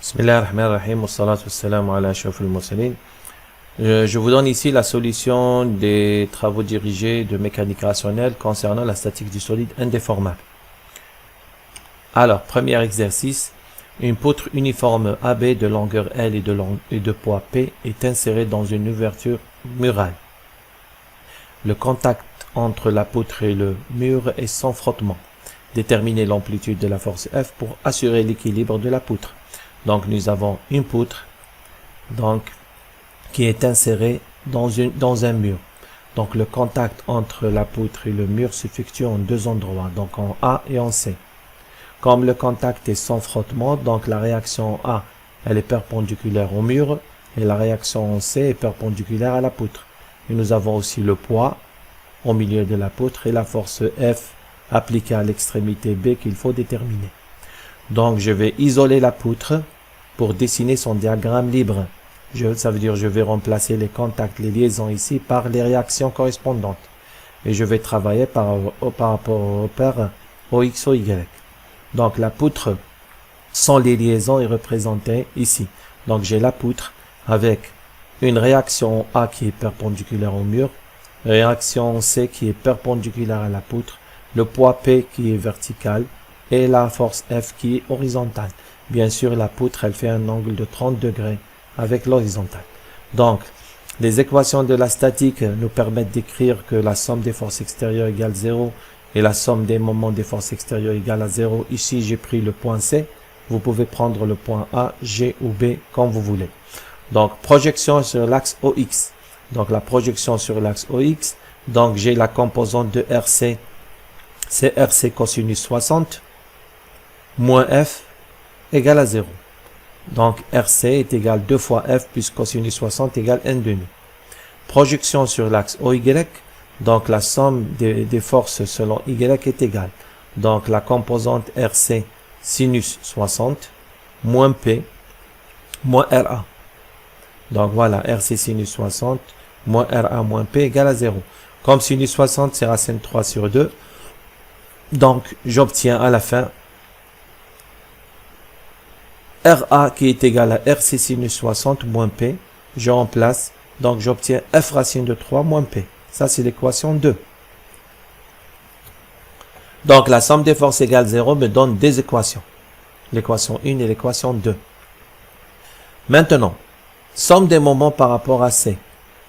Bismillahirrahmanirrahim, wassalatu wassalamu ala ashrafil mursalin. Je vous donne ici la solution des travaux dirigés de mécanique rationnelle concernant la statique du solide indéformable. Alors, premier exercice, une poutre uniforme AB de longueur L et de poids P est insérée dans une ouverture murale. Le contact entre la poutre et le mur est sans frottement. Déterminez l'amplitude de la force F pour assurer l'équilibre de la poutre. Donc nous avons une poutre qui est insérée dans un mur. Donc le contact entre la poutre et le mur s'effectue en deux endroits, donc en A et en C. Comme le contact est sans frottement, donc la réaction A elle est perpendiculaire au mur et la réaction en C est perpendiculaire à la poutre. Et nous avons aussi le poids au milieu de la poutre et la force F appliquée à l'extrémité B qu'il faut déterminer. Donc je vais isoler la poutre pour dessiner son diagramme libre. Ça veut dire je vais remplacer les contacts, les liaisons ici par les réactions correspondantes. Et je vais travailler par rapport au paire OX ou Y. Donc la poutre sans les liaisons est représentée ici. Donc j'ai la poutre avec une réaction A qui est perpendiculaire au mur, réaction C qui est perpendiculaire à la poutre, le poids P qui est vertical et la force F qui est horizontale. Bien sûr, la poutre, elle fait un angle de 30 degrés avec l'horizontale. Donc, les équations de la statique nous permettent d'écrire que la somme des forces extérieures égale 0 et la somme des moments des forces extérieures égale à 0. Ici, j'ai pris le point C. Vous pouvez prendre le point A, G ou B, comme vous voulez. Donc, projection sur l'axe OX. Donc, la projection sur l'axe OX. Donc, j'ai la composante de RC. C'est RC cosinus 60 moins F égale à 0. Donc, RC est égal 2 fois F plus cosinus 60 égale 1/2. Projection sur l'axe OY. Donc, la somme des forces selon Y est égale. Donc, la composante RC sinus 60 moins P moins RA. Donc, voilà, RC sinus 60 moins RA moins P égale à 0. Comme sinus 60, c'est racine 3 sur 2. Donc, j'obtiens à la fin RA qui est égal à RC sinus 60 moins P. Je remplace. Donc, j'obtiens F racine de 3 moins P. Ça, c'est l'équation 2. Donc, la somme des forces égale 0 me donne deux équations. L'équation 1 et l'équation 2. Maintenant, somme des moments par rapport à C.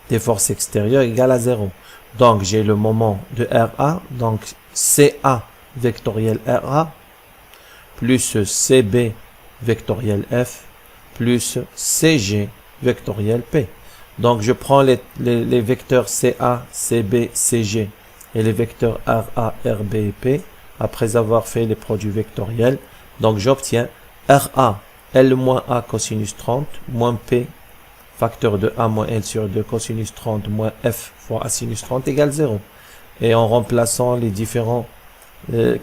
Des forces extérieures égale à 0. Donc, j'ai le moment de RA. Donc, CA vectoriel RA plus CB vectoriel F plus CG vectoriel P. Donc, je prends les vecteurs CA, CB, CG et les vecteurs RA, RB et P après avoir fait les produits vectoriels. Donc, j'obtiens RA, L moins A cosinus 30 moins P facteur de A moins L sur 2 cosinus 30 moins F fois A sinus 30 égale 0. Et en remplaçant les différents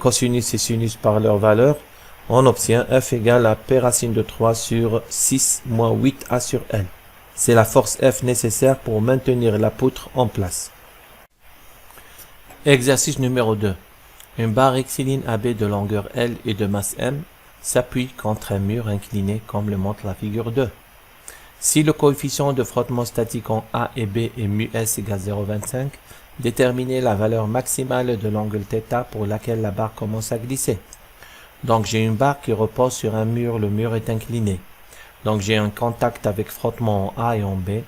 cosinus et sinus par leur valeur, on obtient F égale à P racine de 3 sur 6 moins 8A sur L. C'est la force F nécessaire pour maintenir la poutre en place. Exercice numéro 2. Une barre rectiligne AB de longueur L et de masse M s'appuie contre un mur incliné comme le montre la figure 2. Si le coefficient de frottement statique en A et B est mu S égale 0,25, déterminez la valeur maximale de l'angle θ pour laquelle la barre commence à glisser. Donc j'ai une barre qui repose sur un mur, le mur est incliné. Donc j'ai un contact avec frottement en A et en B,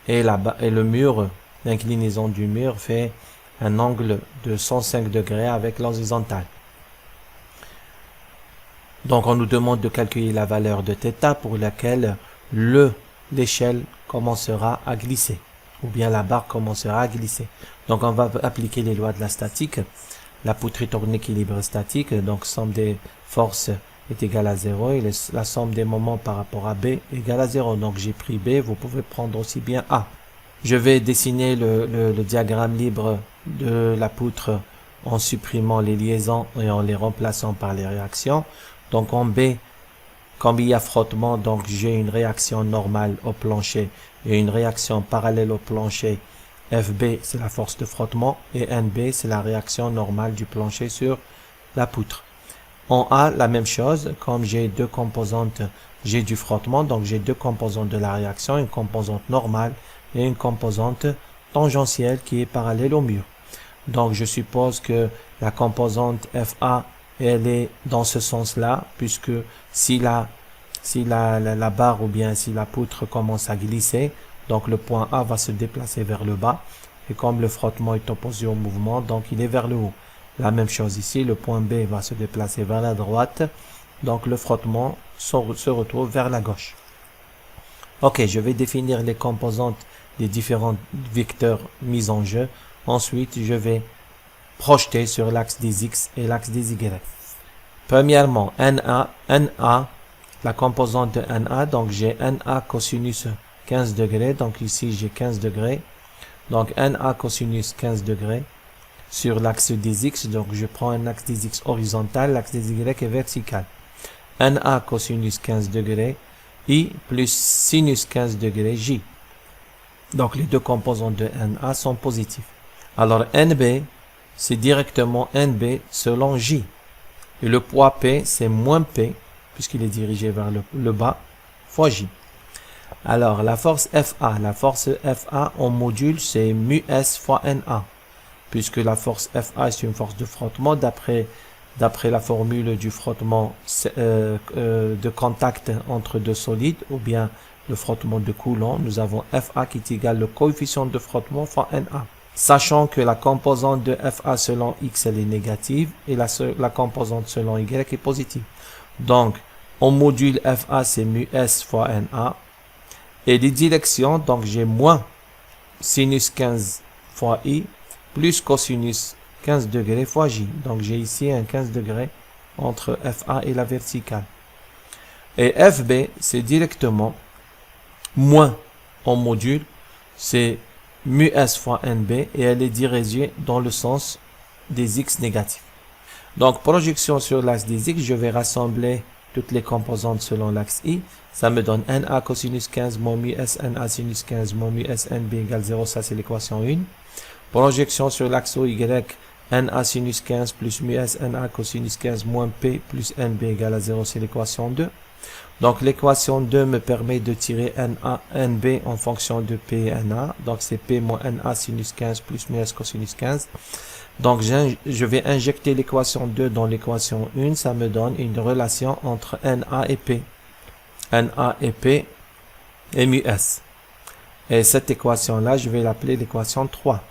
et le mur, l'inclinaison du mur fait un angle de 105 degrés avec l'horizontale. Donc on nous demande de calculer la valeur de θ pour laquelle l'échelle commencera à glisser, ou bien la barre commencera à glisser. Donc on va appliquer les lois de la statique. La poutre est en équilibre statique, donc somme des forces est égale à 0 et la somme des moments par rapport à B est égale à 0. Donc j'ai pris B, vous pouvez prendre aussi bien A. Je vais dessiner le diagramme libre de la poutre en supprimant les liaisons et en les remplaçant par les réactions. Donc en B, comme il y a frottement, donc j'ai une réaction normale au plancher et une réaction parallèle au plancher. FB, c'est la force de frottement, et NB, c'est la réaction normale du plancher sur la poutre. En A, la même chose, comme j'ai deux composantes, j'ai du frottement, donc j'ai deux composantes de la réaction, une composante normale et une composante tangentielle qui est parallèle au mur. Donc je suppose que la composante FA, elle est dans ce sens-là, puisque si la barre ou bien si la poutre commence à glisser, donc le point A va se déplacer vers le bas, et comme le frottement est opposé au mouvement, donc il est vers le haut. La même chose ici, le point B va se déplacer vers la droite, donc le frottement se retrouve vers la gauche. Ok, je vais définir les composantes des différents vecteurs mis en jeu. Ensuite, je vais projeter sur l'axe des X et l'axe des Y. Premièrement, NA, la composante de NA, donc j'ai NA cosinus 15 degrés, donc ici j'ai 15 degrés. Donc NA cosinus 15 degrés sur l'axe des X, donc je prends un axe des X horizontal, l'axe des Y est vertical. NA cosinus 15 degrés, I plus sinus 15 degrés, J. Donc les deux composantes de NA sont positifs. Alors NB, c'est directement NB selon J. Et le poids P, c'est moins P, puisqu'il est dirigé vers le bas, fois J. Alors la force FA en module, c'est mu S fois NA. Puisque la force FA est une force de frottement, d'après la formule du frottement de contact entre deux solides, ou bien le frottement de Coulomb, nous avons FA qui est égal le coefficient de frottement fois NA. Sachant que la composante de FA selon X elle est négative et la composante selon Y est positive. Donc, on module FA c'est mu S fois NA. Et les directions, donc j'ai moins sinus 15 fois I plus cosinus 15 degrés fois J. Donc j'ai ici un 15 degrés entre FA et la verticale. Et FB, c'est directement moins en module, c'est mu S fois NB et elle est dirigée dans le sens des X négatifs. Donc projection sur l'axe des X, je vais rassembler toutes les composantes selon l'axe I. Ça me donne NA cosinus 15 moins mu S NA sinus 15 moins mu S NB égale 0, ça c'est l'équation 1. Projection sur l'axe OY, NA sinus 15 plus mu S NA cosinus 15 moins P plus NB égale à 0, c'est l'équation 2. Donc l'équation 2 me permet de tirer NA, NB en fonction de P et NA. Donc c'est P moins NA sinus 15 plus mu S cosinus 15. Donc je vais injecter l'équation 2 dans l'équation 1. Ça me donne une relation entre NA et P. NA et P et mu S. Et cette équation-là, je vais l'appeler l'équation 3.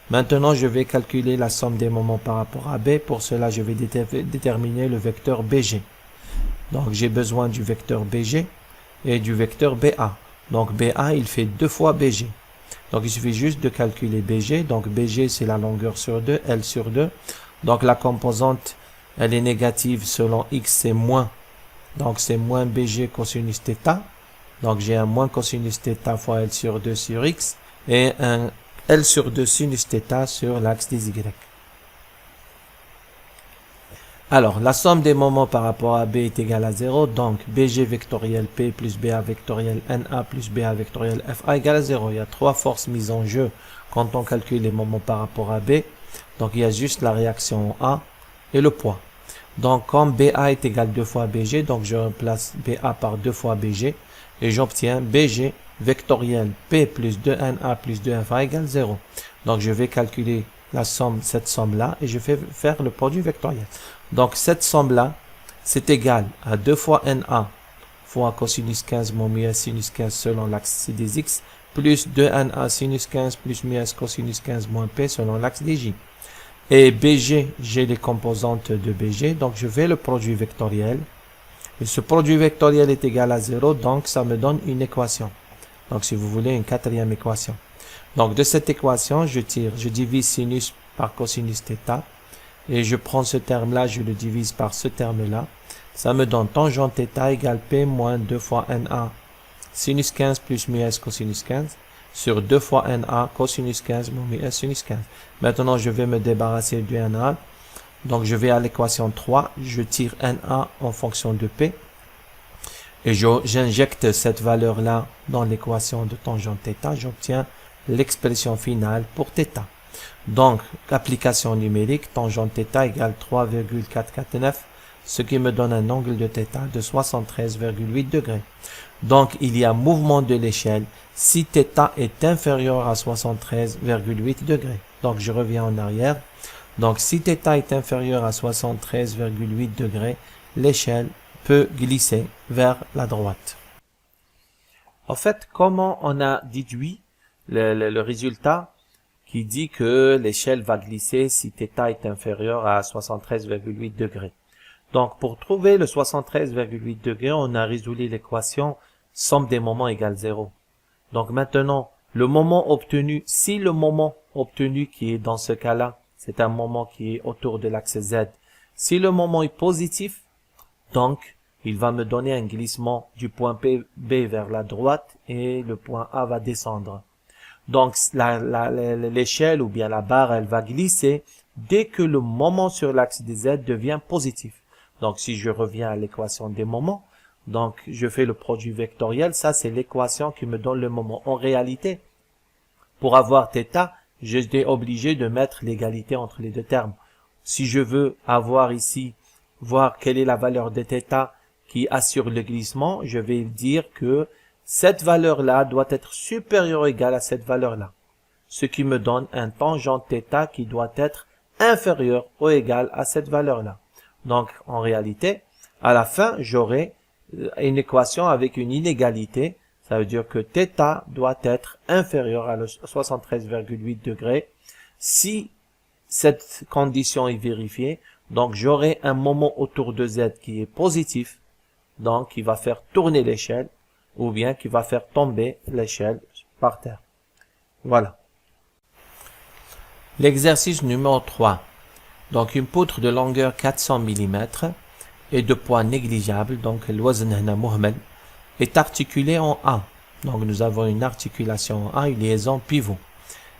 Maintenant, je vais calculer la somme des moments par rapport à B. Pour cela, je vais déterminer le vecteur BG. Donc, j'ai besoin du vecteur BG et du vecteur BA. Donc, BA, il fait 2 fois BG. Donc, il suffit juste de calculer BG. Donc, BG, c'est la longueur sur 2, L sur 2. Donc, la composante, elle est négative selon X, c'est moins. Donc, c'est moins BG cosinus θ. Donc, j'ai un moins cosinus θ fois L sur 2 sur X. Et un L sur 2 sinus θ sur l'axe des Y. Alors, la somme des moments par rapport à B est égale à 0. Donc, BG vectoriel P plus BA vectoriel NA plus BA vectoriel FA égale à 0. Il y a 3 forces mises en jeu quand on calcule les moments par rapport à B. Donc, il y a juste la réaction en A et le poids. Donc, comme BA est égal 2 fois BG, donc je remplace BA par 2 fois BG et j'obtiens BG vectoriel P plus 2NA plus 2FA égale 0. Donc, je vais calculer la somme, cette somme-là, et je vais faire le produit vectoriel. Donc, cette somme-là, c'est égal à 2 fois NA fois cosinus 15 moins mu S sinus 15 selon l'axe des X, plus 2NA sinus 15 plus mu S cosinus 15 moins P selon l'axe des J. Et BG, j'ai les composantes de BG, donc je fais le produit vectoriel. Et ce produit vectoriel est égal à 0, donc ça me donne une équation. Donc, si vous voulez, une quatrième équation. Donc, de cette équation, je divise sinus par cosinus θ. Et je prends ce terme-là, je le divise par ce terme-là. Ça me donne tangente θ égale P moins 2 fois NA sinus 15 plus mu S cosinus 15 sur 2 fois NA cosinus 15 moins mu S sinus 15. Maintenant, je vais me débarrasser du NA. Donc, je vais à l'équation 3. Je tire NA en fonction de P. Et j'injecte cette valeur-là dans l'équation de tangente θ. J'obtiens l'expression finale pour θ. Donc, application numérique, tangente θ égale 3,449 ce qui me donne un angle de θ de 73,8 degrés. Donc, il y a mouvement de l'échelle si θ est inférieur à 73,8 degrés. Donc, je reviens en arrière. Donc, si θ est inférieur à 73,8 degrés, l'échelle peut glisser vers la droite. En fait, comment on a déduit le résultat qui dit que l'échelle va glisser si θ est inférieur à 73,8 degrés? Donc, pour trouver le 73,8 degrés, on a résolu l'équation somme des moments égale 0. Donc, maintenant, le moment obtenu, si le moment obtenu qui est dans ce cas-là, c'est un moment qui est autour de l'axe Z, si le moment est positif, donc, il va me donner un glissement du point B vers la droite et le point A va descendre. Donc, l'échelle ou bien la barre, elle va glisser dès que le moment sur l'axe des Z devient positif. Donc, si je reviens à l'équation des moments, donc je fais le produit vectoriel, ça c'est l'équation qui me donne le moment. En réalité, pour avoir θ, j'étais obligé de mettre l'égalité entre les deux termes. Si je veux avoir ici, voir quelle est la valeur de θ qui assure le glissement, je vais dire que cette valeur-là doit être supérieure ou égale à cette valeur-là. Ce qui me donne un tangent θ qui doit être inférieur ou égal à cette valeur-là. Donc, en réalité, à la fin, j'aurai une équation avec une inégalité. Ça veut dire que θ doit être inférieur à 73,8 degrés. Si cette condition est vérifiée, donc j'aurai un moment autour de Z qui est positif, donc qui va faire tourner l'échelle, ou bien qui va faire tomber l'échelle par terre. Voilà. L'exercice numéro 3. Donc une poutre de longueur 400 mm et de poids négligeable, donc l'wazn hna muhmal, est articulée en A. Donc nous avons une articulation en A, une liaison pivot,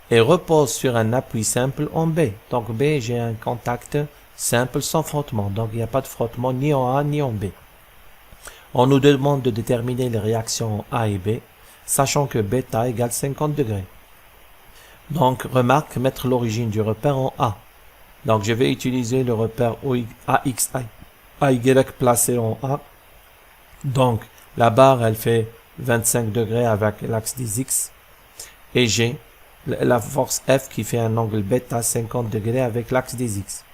et repose sur un appui simple en B. Donc B, j'ai un contact simple sans frottement, donc il n'y a pas de frottement ni en A ni en B. On nous demande de déterminer les réactions en A et B, sachant que bêta égale 50 degrés. Donc remarque, mettre l'origine du repère en A. Donc je vais utiliser le repère AX, AY placé en A. Donc la barre elle fait 25 degrés avec l'axe des X. Et j'ai la force F qui fait un angle bêta 50 degrés avec l'axe des X.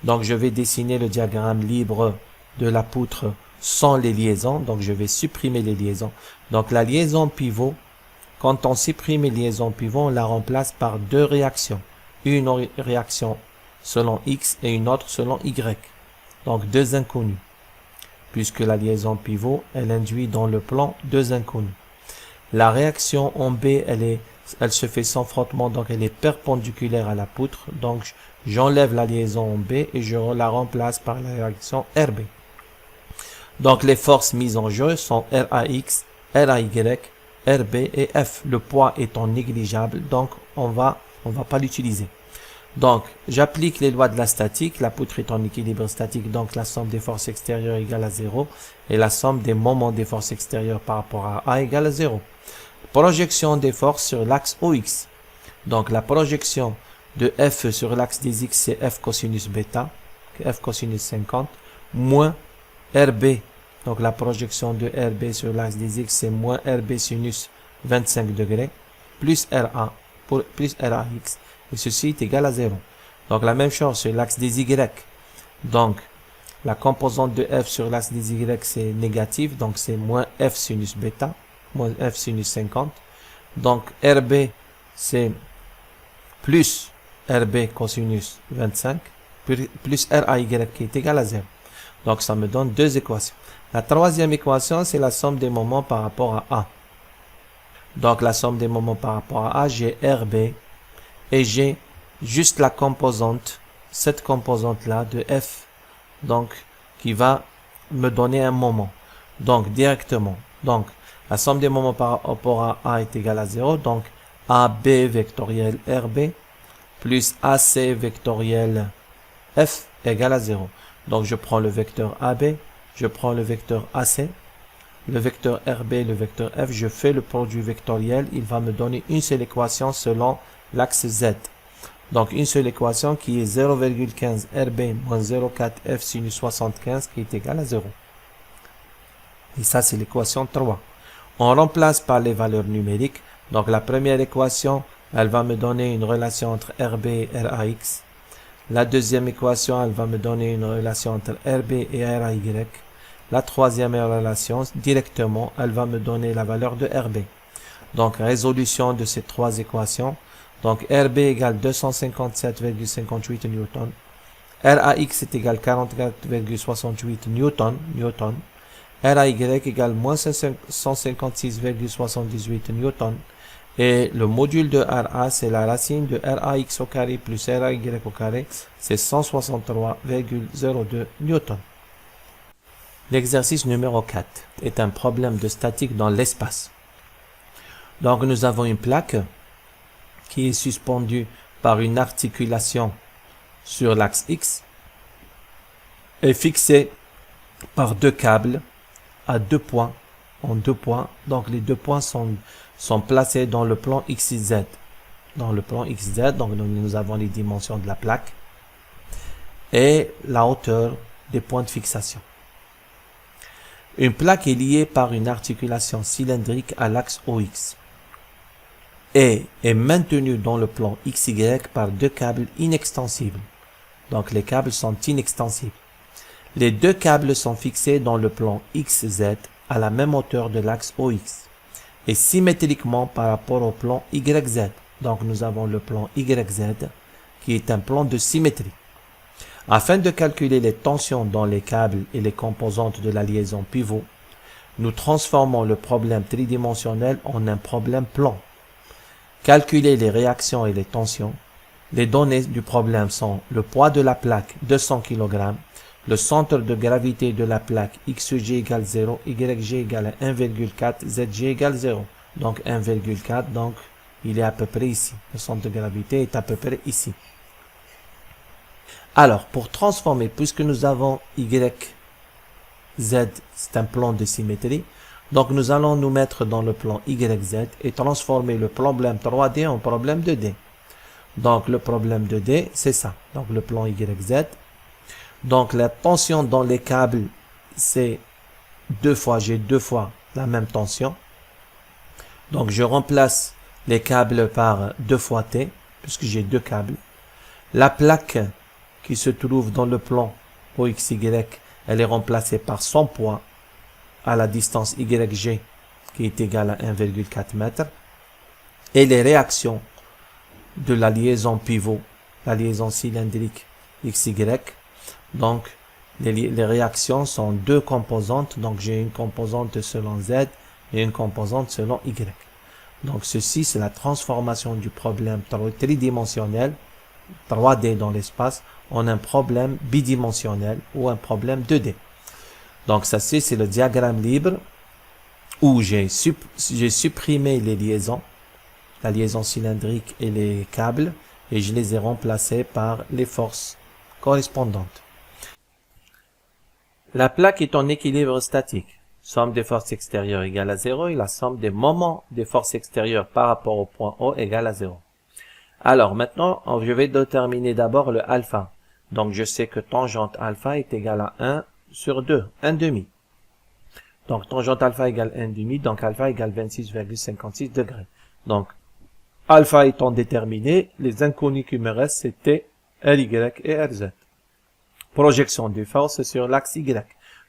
Donc je vais dessiner le diagramme libre de la poutre sans les liaisons. Donc je vais supprimer les liaisons. Donc la liaison pivot, quand on supprime les liaisons pivot, on la remplace par deux réactions. Une réaction selon X et une autre selon Y. Donc deux inconnus. Puisque la liaison pivot, elle induit dans le plan deux inconnus. La réaction en B, elle se fait sans frottement, donc elle est perpendiculaire à la poutre. Donc j'enlève la liaison en B et je la remplace par la réaction RB. Donc les forces mises en jeu sont RAX, RAY, RB et F. Le poids étant négligeable, donc on va pas l'utiliser. Donc, j'applique les lois de la statique. La poutre est en équilibre statique, donc la somme des forces extérieures égale à 0. Et la somme des moments des forces extérieures par rapport à A égale à 0. Projection des forces sur l'axe OX. Donc, la projection de F sur l'axe des X, c'est F cosinus bêta, F cosinus 50, moins RB. Donc, la projection de RB sur l'axe des X, c'est moins RB sinus 25 degrés, plus RA, plus RAX. Et ceci est égal à 0. Donc la même chose sur l'axe des Y. Donc la composante de F sur l'axe des Y c'est négatif. Donc c'est moins F sinus bêta. Moins F sinus 50. Donc RB c'est plus RB cosinus 25. Plus RAY qui est égal à 0. Donc ça me donne deux équations. La troisième équation c'est la somme des moments par rapport à A. Donc la somme des moments par rapport à A, j'ai RB. Et j'ai juste la composante, cette composante-là de F, donc, qui va me donner un moment. Donc, directement. Donc, la somme des moments par rapport à A est égale à 0. Donc, AB vectoriel RB plus AC vectoriel F égale à 0. Donc, je prends le vecteur AB, je prends le vecteur AC, le vecteur RB, le vecteur F, je fais le produit vectoriel. Il va me donner une seule équation selon l'axe Z. Donc, une seule équation qui est 0,15 RB moins 0,4 F sinus 75 qui est égal à 0. Et ça, c'est l'équation 3. On remplace par les valeurs numériques. Donc, la première équation, elle va me donner une relation entre RB et RAX. La deuxième équation, elle va me donner une relation entre RB et RAY. La troisième relation, directement, elle va me donner la valeur de RB. Donc, résolution de ces trois équations. Donc, RB égale 257,58 newtons. RAX est égal 44,68 newtons. RAY égale moins 156,78 newtons. Et le module de RA, c'est la racine de RAX au carré plus RAY au carré, c'est 163,02 newtons. L'exercice numéro 4 est un problème de statique dans l'espace. Donc, nous avons une plaque qui est suspendue par une articulation sur l'axe X et fixée par deux câbles à deux points, en deux points. Donc, les deux points sont placés dans le plan XZ. Dans le plan XZ, donc nous avons les dimensions de la plaque et la hauteur des points de fixation. Une plaque est liée par une articulation cylindrique à l'axe OX et est maintenue dans le plan XY par deux câbles inextensibles. Donc les câbles sont inextensibles. Les deux câbles sont fixés dans le plan XZ à la même hauteur de l'axe OX et symétriquement par rapport au plan YZ. Donc nous avons le plan YZ qui est un plan de symétrie. Afin de calculer les tensions dans les câbles et les composantes de la liaison pivot, nous transformons le problème tridimensionnel en un problème plan. Calculer les réactions et les tensions. Les données du problème sont le poids de la plaque 200 kg, le centre de gravité de la plaque XG égale 0, YG égale 1,4, ZG égale 0. Donc 1,4, donc il est à peu près ici. Le centre de gravité est à peu près ici. Alors, pour transformer, puisque nous avons YZ, c'est un plan de symétrie, donc nous allons nous mettre dans le plan YZ et transformer le problème 3D en problème 2D. Donc le problème 2D, c'est ça. Donc le plan YZ. Donc la tension dans les câbles, c'est j'ai deux fois la même tension. Donc je remplace les câbles par 2 fois T, puisque j'ai deux câbles. La plaque qui se trouve dans le plan OXY, elle est remplacée par son poids à la distance YG qui est égale à 1,4 mètres. Et les réactions de la liaison pivot, la liaison cylindrique XY. Donc, les réactions sont deux composantes. Donc, j'ai une composante selon Z et une composante selon Y. Donc, ceci, c'est la transformation du problème tridimensionnel, 3D dans l'espace, en un problème bidimensionnel ou un problème 2D. Donc, ça, c'est le diagramme libre où j'ai supprimé les liaisons, la liaison cylindrique et les câbles, et je les ai remplacés par les forces correspondantes. La plaque est en équilibre statique. Somme des forces extérieures égale à 0 et la somme des moments des forces extérieures par rapport au point O égale à 0. Alors maintenant, je vais déterminer d'abord le alpha. Donc je sais que tangente alpha est égale à 1 sur 2, 1 demi. Donc tangente alpha égale 1 demi, donc alpha égale 26,56 degrés. Donc alpha étant déterminé, les inconnus qui me restent c'était RY et RZ. Projection des forces sur l'axe Y.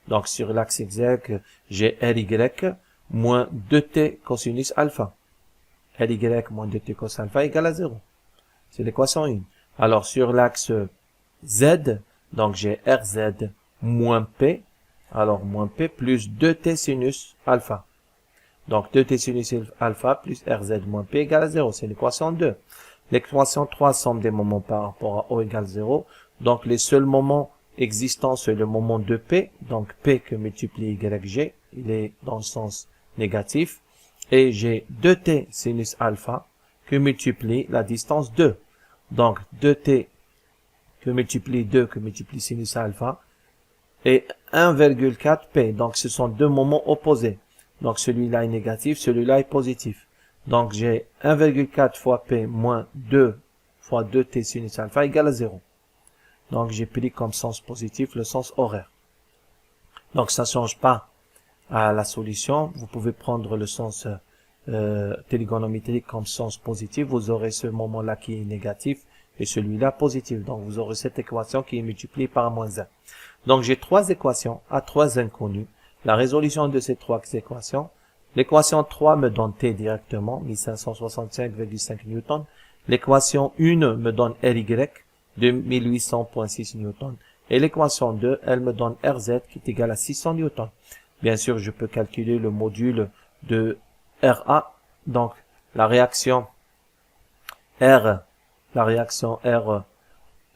Donc sur l'axe Y, j'ai RY moins 2t cosinus alpha. RY moins 2t cos alpha égale à 0. C'est l'équation 1. Alors sur l'axe Z, donc j'ai RZ moins P, alors moins P plus 2T sinus alpha. Donc 2T sinus alpha plus RZ moins P égale à 0, c'est l'équation 2. L'équation 3, somme des moments par rapport à O égale 0. Donc les seuls moments existants, c'est le moment de P, donc P que multiplie YG, il est dans le sens négatif. Et j'ai 2T sinus alpha que multiplie la distance 2. Donc 2T que multiplie 2 que multiplie sinus alpha et 1,4 P. Donc ce sont deux moments opposés. Donc celui-là est négatif, celui-là est positif. Donc j'ai 1,4 fois P moins 2 fois 2t sinus alpha égale à 0. Donc, j'ai pris comme sens positif le sens horaire. Donc, ça ne change pas à la solution. Vous pouvez prendre le sens trigonométrique comme sens positif. Vous aurez ce moment-là qui est négatif et celui-là positif. Donc, vous aurez cette équation qui est multipliée par moins 1. Donc, j'ai trois équations à trois inconnus. La résolution de ces trois équations. L'équation 3 me donne T directement, 1565,5 newtons. L'équation 1 me donne RY, 2800,6 newtons. Et l'équation 2, elle me donne RZ qui est égal à 600 newtons. Bien sûr, je peux calculer le module de RA. Donc, la réaction R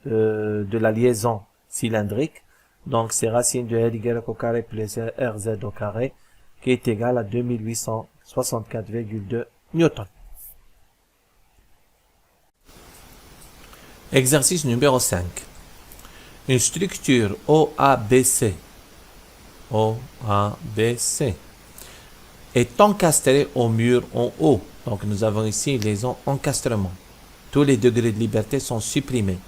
de la liaison cylindrique. Donc, c'est racine de RY au carré plus RZ au carré qui est égal à 2864,2 newtons. Exercice numéro 5. Une structure OABC est encastrée au mur en haut. Donc, nous avons ici les encastrements. Tous les degrés de liberté sont supprimés.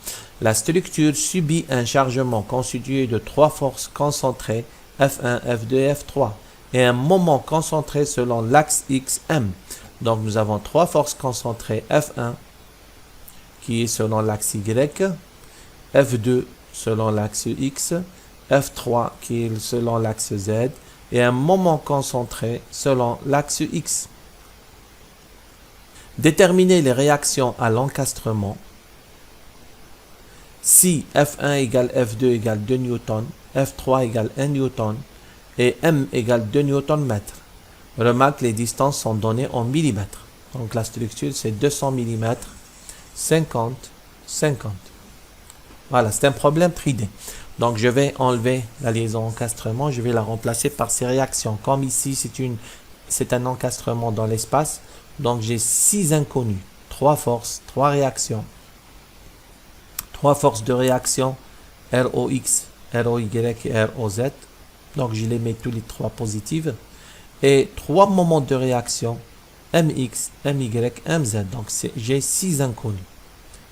La structure subit un chargement constitué de trois forces concentrées F1, F2 et F3 et un moment concentré selon l'axe XM. Donc, nous avons trois forces concentrées F1 qui est selon l'axe Y, F2 selon l'axe X, F3 qui est selon l'axe Z et un moment concentré selon l'axe X. Déterminer les réactions à l'encastrement. Si F1 égale F2 égale 2 newtons, F3 égale 1 newton et M égale 2 Nm. Remarque, les distances sont données en millimètres. Donc la structure c'est 200 mm, 50, 50. Voilà, c'est un problème 3D. Donc je vais enlever la liaison encastrement, je vais la remplacer par ces réactions. Comme ici c'est un encastrement dans l'espace, donc j'ai 6 inconnus, 3 forces, 3 réactions. 3 forces de réaction, ROX, ROY et ROZ. Donc je les mets tous les 3 positives. Et 3 moments de réaction, MX, MY, MZ. Donc j'ai 6 inconnus.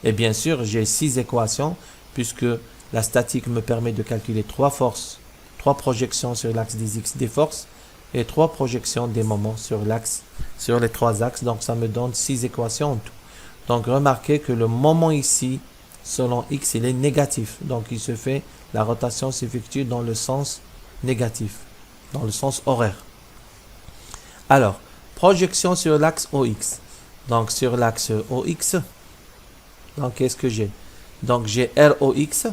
Et bien sûr, j'ai 6 équations, puisque la statique me permet de calculer 3 forces, 3 projections sur l'axe des X des forces, et 3 projections des moments sur les 3 axes. Donc ça me donne 6 équations en tout. Donc remarquez que le moment ici, selon X, il est négatif. Donc la rotation s'effectue dans le sens négatif, dans le sens horaire. Alors, projection sur l'axe OX. Donc sur l'axe OX, donc qu'est-ce que j'ai? Donc j'ai ROX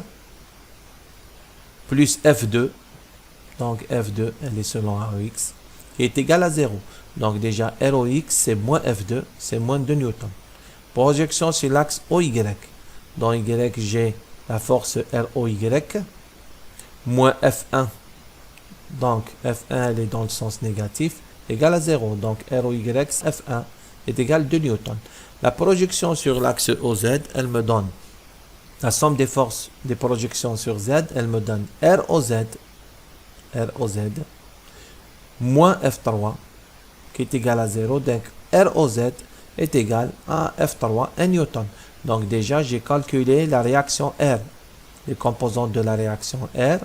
plus F2. Donc F2, elle est selon ROX, qui est égal à 0. Donc déjà ROX, c'est moins F2, c'est moins 2 newtons. Projection sur l'axe OY. Dans Y, j'ai la force ROY, moins F1. Donc F1, elle est dans le sens négatif, égale à 0. Donc ROY, F1 est égal à 2 newtons. La projection sur l'axe OZ, elle me donne la somme des forces des projections sur Z, elle me donne ROZ, moins F3, qui est égal à 0. Donc ROZ est égal à F3, 1 newton. Donc déjà, j'ai calculé la réaction R, les composantes de la réaction R.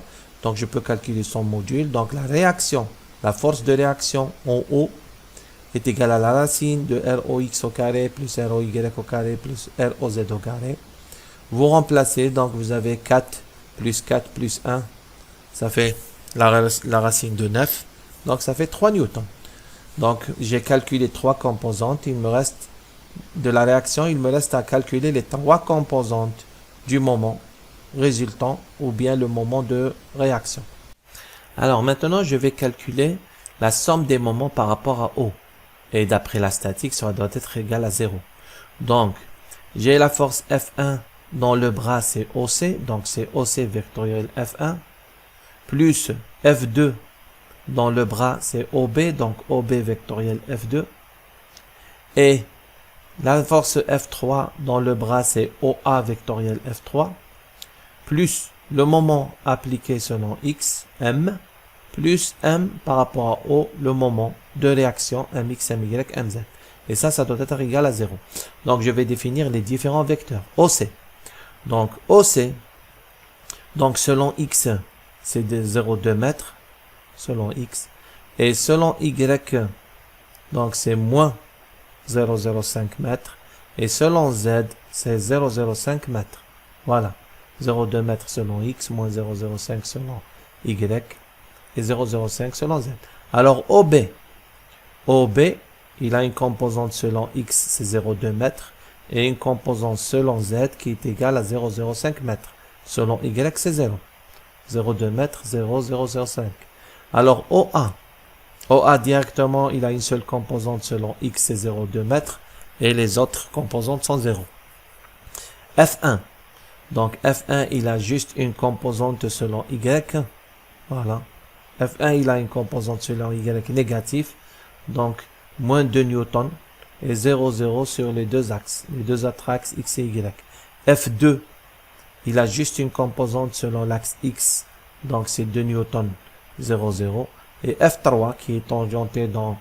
Donc je peux calculer son module. Donc la réaction, la force de réaction en haut est égale à la racine de ROX au carré plus ROY au carré plus ROZ au carré. Vous remplacez, donc vous avez 4 plus 4 plus 1, ça fait la racine de 9. Donc ça fait 3 newtons. Donc j'ai calculé 3 composantes. Il me reste de la réaction, il me reste à calculer les 3 composantes du moment résultant ou bien le moment de réaction. Alors maintenant, je vais calculer la somme des moments par rapport à O. Et d'après la statique, ça doit être égal à 0. Donc, j'ai la force F1 dans le bras, c'est OC. Donc, c'est OC vectoriel F1. Plus F2 dans le bras, c'est OB. Donc, OB vectoriel F2. Et la force F3 dans le bras, c'est OA vectoriel F3. Plus le moment appliqué selon X, M, plus M par rapport à O, le moment de réaction, MX, MY, MZ. Et ça doit être égal à 0. Donc, je vais définir les différents vecteurs. OC. Donc, OC, donc selon X, c'est de 0,2 mètres, selon X. Et selon Y, donc c'est moins 0,05 mètres. Et selon Z, c'est 0,05 mètres. Voilà. 0,2 mètres selon X, moins 0,05 selon Y, et 0,05 selon Z. Alors, OB. OB, il a une composante selon X, c'est 0,2 mètres, et une composante selon Z qui est égale à 0,05 mètres. Selon Y, c'est 0. 0,2 mètres, 0,005. Alors, OA. OA directement, il a une seule composante selon X, c'est 0,2 mètres, et les autres composantes sont 0. F1. Donc, F1, il a juste une composante selon Y. Voilà. F1, il a une composante selon Y négatif. Donc, moins 2 newtons. Et 0, 0 sur les deux axes. Les deux autres axes, X et Y. F2, il a juste une composante selon l'axe X. Donc, c'est 2 newtons. 0, 0. Et F3, qui est tangenté dans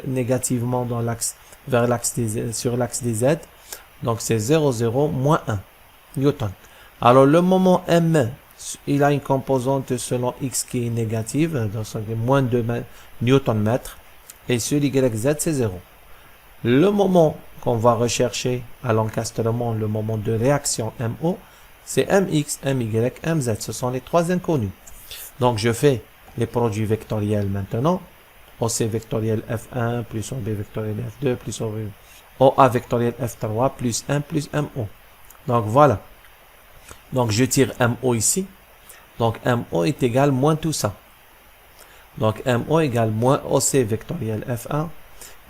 négativement dans l'axe, vers l'axe sur l'axe des Z. Donc, c'est 0, 0, moins 1 newton. Alors, le moment M, il a une composante selon X qui est négative, donc c'est moins 2 newton mètre, et sur YZ, c'est 0. Le moment qu'on va rechercher à l'encastrement, le moment de réaction MO, c'est MX, MY, MZ. Ce sont les trois inconnus. Donc, je fais les produits vectoriels maintenant. OC vectoriel F1 plus OB vectoriel F2 plus OA vectoriel F3 plus 1 plus MO. Donc, voilà. Donc, je tire MO ici. Donc, MO est égal moins tout ça. Donc, MO égale moins OC vectoriel F1,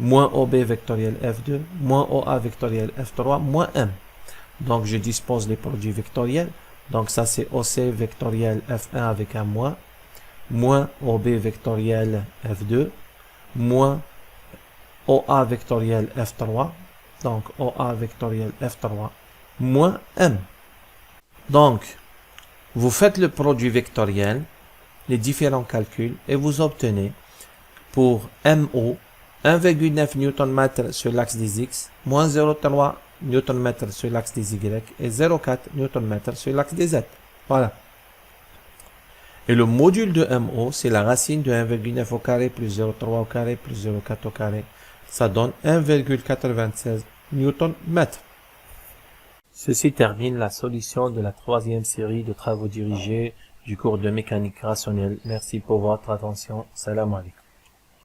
moins OB vectoriel F2, moins OA vectoriel F3, moins M. Donc, je dispose les produits vectoriels. Donc, ça, c'est OC vectoriel F1 avec un moins OB vectoriel F2, moins OA vectoriel F3, donc OA vectoriel F3, moins M. Donc, vous faites le produit vectoriel, les différents calculs, et vous obtenez pour MO 1,9 Nm sur l'axe des X, moins 0,3 Nm sur l'axe des Y, et 0,4 Nm sur l'axe des Z. Voilà. Et le module de MO, c'est la racine de 1,9 au carré plus 0,3 au carré plus 0,4 au carré. Ça donne 1,96 Nm. Ceci termine la solution de la troisième série de travaux dirigés du cours de mécanique rationnelle. Merci pour votre attention. Salam alaikum.